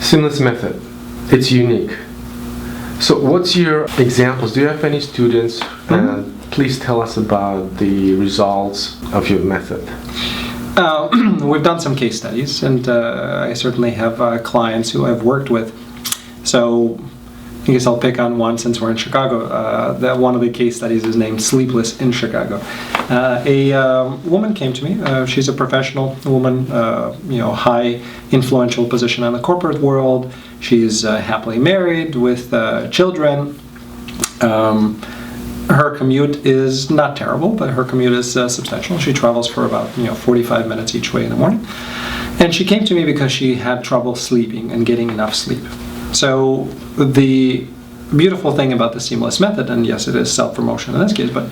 Seamless method. It's unique. So what's your examples? Do you have any students? Please tell us about the results of your method. We've done some case studies, and I certainly have clients who I've worked with. So I guess I'll pick on one since we're in Chicago. One of the case studies is named Sleepless in Chicago. A woman came to me. She's a professional woman, high influential position in the corporate world. She's happily married with children. Her commute is not terrible, but her commute is substantial. She travels for about 45 minutes each way in the morning. And she came to me because she had trouble sleeping and getting enough sleep. So the beautiful thing about the seamless method, and yes, it is self-promotion in this case, but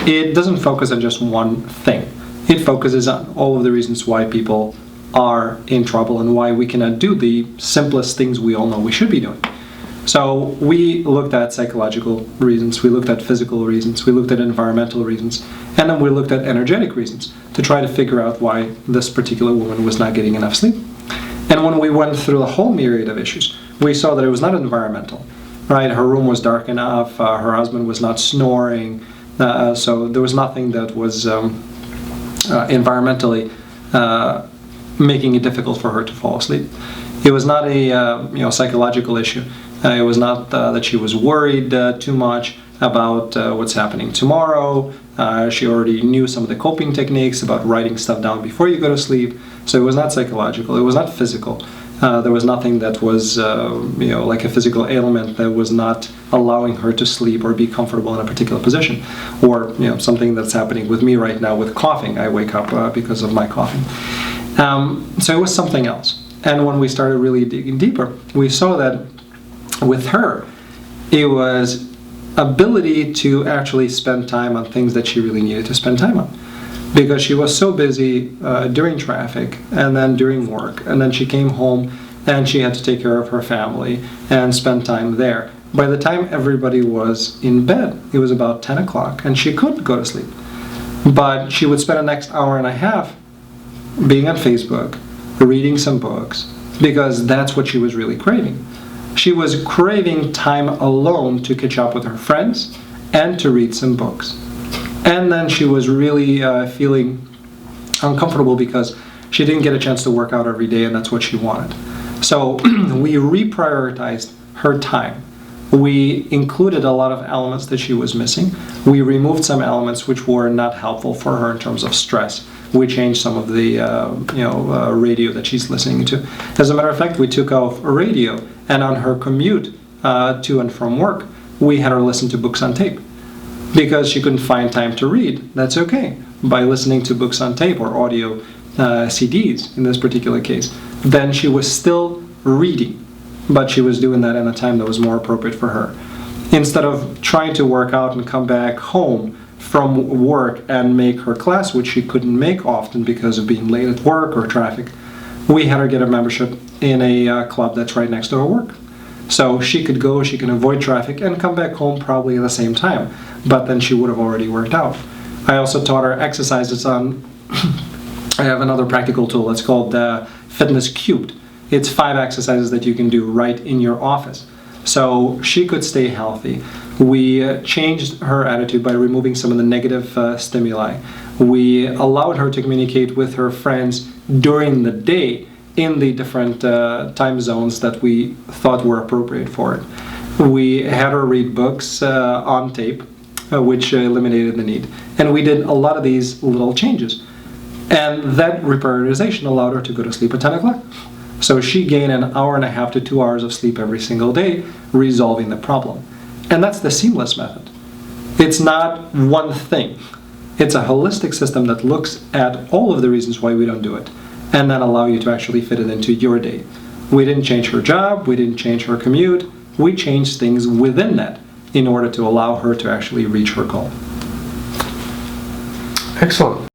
it doesn't focus on just one thing. It focuses on all of the reasons why people are in trouble and why we cannot do the simplest things we all know we should be doing. So we looked at psychological reasons, we looked at physical reasons, we looked at environmental reasons, and then we looked at energetic reasons to try to figure out why this particular woman was not getting enough sleep. And when we went through a whole myriad of issues, we saw that it was not environmental, right? Her room was dark enough, her husband was not snoring, so there was nothing that was environmentally making it difficult for her to fall asleep. It was not a psychological issue. It was not that she was worried too much about what's happening tomorrow. She already knew some of the coping techniques about writing stuff down before you go to sleep. So it was not psychological. It was not physical. There was nothing that was, like a physical ailment that was not allowing her to sleep or be comfortable in a particular position. Or, something that's happening with me right now with coughing. I wake up because of my coughing. So it was something else. And when we started really digging deeper, we saw that with her, it was ability to actually spend time on things that she really needed to spend time on. Because she was so busy during traffic and then during work, and then she came home and she had to take care of her family and spend time there. By the time everybody was in bed, it was about 10 o'clock and she could go to sleep. But she would spend the next hour and a half being on Facebook, reading some books, because that's what she was really craving. She was craving time alone to catch up with her friends and to read some books. And then she was really feeling uncomfortable because she didn't get a chance to work out every day, and that's what she wanted. So we reprioritized her time. We included a lot of elements that she was missing. We removed some elements which were not helpful for her in terms of stress. We changed some of the radio that she's listening to. As a matter of fact, we took off radio, and on her commute to and from work, we had her listen to books on tape. Because she couldn't find time to read, that's okay. By listening to books on tape or audio CDs in this particular case, then she was still reading, but she was doing that in a time that was more appropriate for her. Instead of trying to work out and come back home from work and make her class, which she couldn't make often because of being late at work or traffic, we had her get a membership in a club that's right next to her work. So she could go, she can avoid traffic and come back home probably at the same time, but then she would have already worked out. I also taught her exercises on, I have another practical tool, it's called Fitness Cubed. It's 5 exercises that you can do right in your office. So she could stay healthy. We changed her attitude by removing some of the negative stimuli. We allowed her to communicate with her friends during the day in the different time zones that we thought were appropriate for it. We had her read books on tape, which eliminated the need. And we did a lot of these little changes. And that reprioritization allowed her to go to sleep at 10 o'clock. So she gained an hour and a half to 2 hours of sleep every single day, resolving the problem. And that's the seamless method. It's not one thing. It's a holistic system that looks at all of the reasons why we don't do it, and then allow you to actually fit it into your day. We didn't change her job, we didn't change her commute, we changed things within that in order to allow her to actually reach her goal. Excellent.